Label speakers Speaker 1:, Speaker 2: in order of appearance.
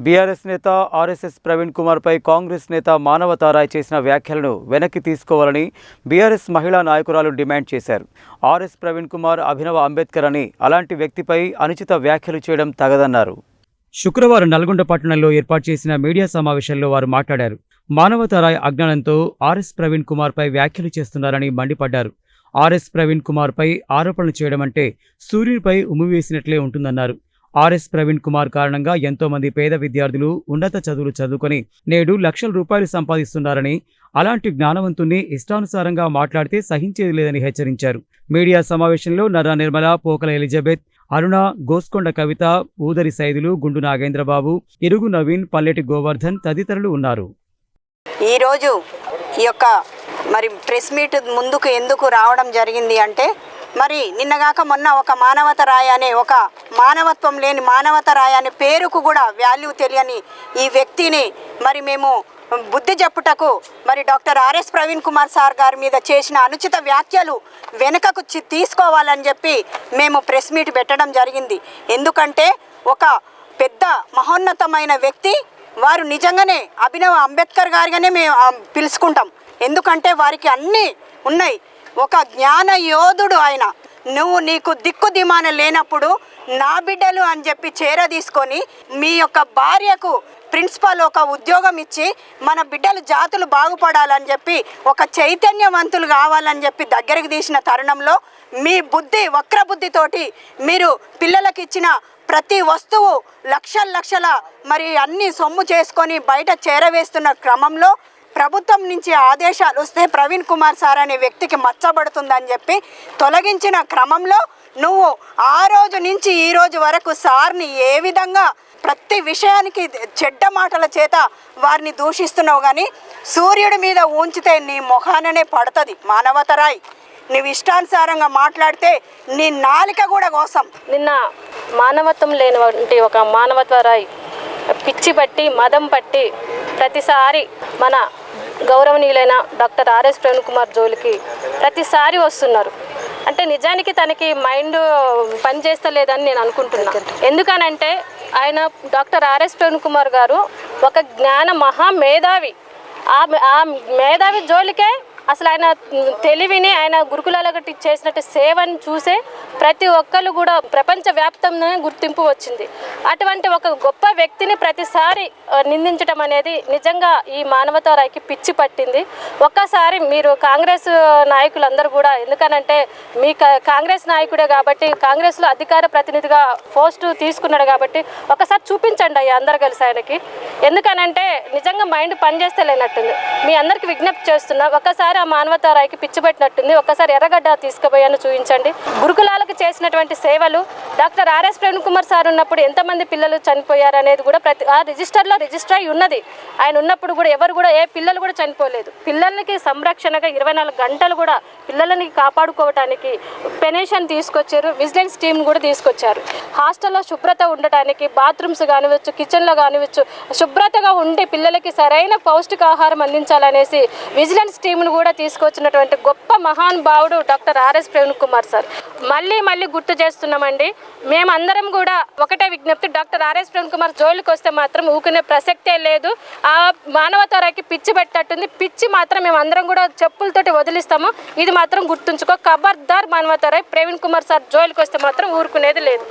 Speaker 1: BRS నేత RSS Praveen కుమార్పై Congress నేత మానవతారాయ్ చేసిన వ్యాఖ్యలను వెనక్కి తీసుకోవాలని బీఆర్ఎస్ మహిళా నాయకురాలు డిమాండ్ చేశారు. ఆర్ఎస్ ప్రవీణ్ కుమార్ అభినవ అంబేద్కర్ అని, అలాంటి వ్యక్తిపై అనుచిత వ్యాఖ్యలు చేయడం తగదన్నారు. శుక్రవారం నల్గొండ పట్టణంలో ఏర్పాటు చేసిన మీడియా సమావేశంలో వారు మాట్లాడారు. మానవతారాయ్ అజ్ఞానంతో ఆర్ఎస్ ప్రవీణ్ కుమార్పై వ్యాఖ్యలు చేస్తున్నారని మండిపడ్డారు. ఆర్ఎస్ ప్రవీణ్ కుమార్పై ఆరోపణలు చేయడం అంటే సూర్యునిపై ఉమ్మివేసినట్లే ఉంటుందన్నారు. ఆర్ఎస్ ప్రవీణ్ కుమార్ కారణంగా ఎంతో మంది పేద విద్యార్థులు ఉన్నత చదువులు చదువుకొని నేడు లక్షల రూపాయలు సంపాదిస్తున్నారని, అలాంటి జ్ఞానవంతుణ్ణి ఇష్టానుసారంగా మాట్లాడితే సహించేది లేదని హెచ్చరించారు. మీడియా సమావేశంలో నర్రా నిర్మల, పోకల ఎలిజబెత్, అరుణ, గోస్కొండ కవిత, ఊదరి సైదులు, గుండు నాగేంద్రబాబు, ఇరుగు నవీన్, పల్లెటి గోవర్ధన్ తదితరులు ఉన్నారు.
Speaker 2: ఈరోజు ఈ యొక్క ప్రెస్ మీట్ ముందుకు ఎందుకు రావడం జరిగింది అంటే, నిన్నగాక మొన్న ఒక మానవతారాయ్ అనే, ఒక మానవత్వం లేని మానవతారాయ్ అనే పేరుకు కూడా వాల్యూ తెలియని ఈ వ్యక్తిని మేము బుద్ధి చెప్పుటకు doctor RS Praveen Kumar sir గారి మీద చేసిన అనుచిత వ్యాఖ్యలు వెనుకకు తీసుకోవాలని చెప్పి మేము ప్రెస్ మీట్ పెట్టడం జరిగింది. ఎందుకంటే ఒక పెద్ద మహోన్నతమైన వ్యక్తి, వారు నిజంగానే అభినవ అంబేద్కర్ గారిగానే మేము పిలుచుకుంటాం. ఎందుకంటే వారికి అన్నీ ఉన్నాయి. ఒక జ్ఞాన యోధుడు ఆయన. నీకు దిక్కు దిమాన లేనప్పుడు నా బిడ్డలు అని చెప్పి తీసుకొని మీ యొక్క భార్యకు ప్రిన్సిపల్ ఒక ఉద్యోగం ఇచ్చి మన బిడ్డలు జాతులు బాగుపడాలని చెప్పి, ఒక చైతన్యవంతులు కావాలని చెప్పి దగ్గరికి తీసిన తరుణంలో మీ బుద్ధి, వక్ర బుద్ధితోటి మీరు పిల్లలకి ఇచ్చిన ప్రతి వస్తువు లక్షల అన్ని సొమ్ము చేసుకొని బయట చేరవేస్తున్న క్రమంలో ప్రభుత్వం నుంచి ఆదేశాలు వస్తే ప్రవీణ్ కుమార్ సార్ అనే వ్యక్తికి మచ్చబడుతుందని చెప్పి తొలగించిన క్రమంలో నువ్వు ఆ రోజు నుంచి ఈ రోజు వరకు సార్ని ఏ విధంగా ప్రతి విషయానికి చెడ్డ మాటల చేత వారిని దూషిస్తున్నావు. కానీ సూర్యుడి మీద ఉంచితే నీ మొహాననే పడుతుంది మానవతారాయ్. నువ్వు ఇష్టానుసారంగా మాట్లాడితే నీ నాలిక కూడా కోసం.
Speaker 3: నిన్న మానవత్వం లేనివంటి ఒక మానవతారాయ్ పిచ్చి పట్టి, మదం పట్టి ప్రతిసారి మన గౌరవనీయులైన డాక్టర్ ఆర్ఎస్ ప్రవీణ్ కుమార్ జోలికి ప్రతిసారి వస్తున్నారు. అంటే నిజానికి తనకి మైండ్ పనిచేస్తలేదని నేను అనుకుంటున్నాను. ఎందుకనంటే ఆయన డాక్టర్ ఆర్ఎస్ ప్రవీణ్ కుమార్ గారు ఒక జ్ఞాన మహామేధావి. ఆ మేధావి జోలికే అసలు ఆయన తెలివిని, ఆయన గురుకులాలకు చేసినట్టు సేవని చూసే ప్రతి ఒక్కరు కూడా ప్రపంచవ్యాప్తంగా గుర్తింపు వచ్చింది. అటువంటి ఒక గొప్ప వ్యక్తిని ప్రతిసారి నిందించడం అనేది నిజంగా ఈ మానవతారాయ్కి పిచ్చి పట్టింది. ఒక్కసారి మీరు కాంగ్రెస్ నాయకులందరూ కూడా, ఎందుకనంటే మీ కాంగ్రెస్ నాయకుడే కాబట్టి, కాంగ్రెస్లో అధికార ప్రతినిధిగా పోస్టు తీసుకున్నాడు కాబట్టి ఒకసారి చూపించండి అయ్యా అందరు కలిసి ఆయనకి. ఎందుకనంటే నిజంగా మైండ్ పనిచేస్తే లేనట్టుంది. మీ అందరికి విజ్ఞప్తి చేస్తున్నా, ఒక్కసారి ఆ మానవతారాయ్కి పిచ్చి పెట్టినట్టుంది. ఒక్కసారి ఎర్రగడ్డ తీసుకుపోయాను చూపించండి. గురుకులాలకు చేసినటువంటి సేవలు, doctor RS Praveen Kumar sir ఉన్నప్పుడు ఎంతమంది పిల్లలు చనిపోయారు అనేది కూడా ఆ రిజిస్టర్ అయి ఉన్నది. ఆయన ఉన్నప్పుడు కూడా ఎవరు కూడా ఏ పిల్లలు కూడా చనిపోలేదు. పిల్లలకి సంరక్షణగా 24 గంటలు కూడా పిల్లలని కాపాడుకోవడానికి పెన్షన్ తీసుకొచ్చారు. విజిలెన్స్ టీమ్ కూడా తీసుకొచ్చారు. హాస్టల్లో శుభ్రత ఉండటానికి బాత్రూమ్స్ కానివచ్చు, కిచెన్లో కానివచ్చు శుభ్రతగా ఉండి పిల్లలకి సరైన పౌష్టికాహారం అందించాలనేసి విజిలెన్స్ టీంను కూడా తీసుకొచ్చినటువంటి గొప్ప మహానుభావుడు doctor RS Praveen Kumar sir. మళ్ళీ గుర్తు చేస్తున్నామండి, మేమందరం కూడా ఒకటే విజ్ఞప్తి, డాక్టర్ ఆర్ఎస్ ప్రవీణ్ కుమార్ జోలికి వస్తే మాత్రం ఊకునే ప్రసక్తే లేదు. ఆ మానవతారాయ్కి పిచ్చి పెట్టట్టుతుంది. పిచ్చి మాత్రం మేమందరం కూడా చెప్పులతోటి వదిలిస్తాము. ఇది మాత్రం గుర్తుంచుకో. ఖబర్దార్ మానవతారాయ్, ప్రవీణ్ కుమార్ సార్ జోలికి వస్తే మాత్రం ఊరుకునేది లేదు.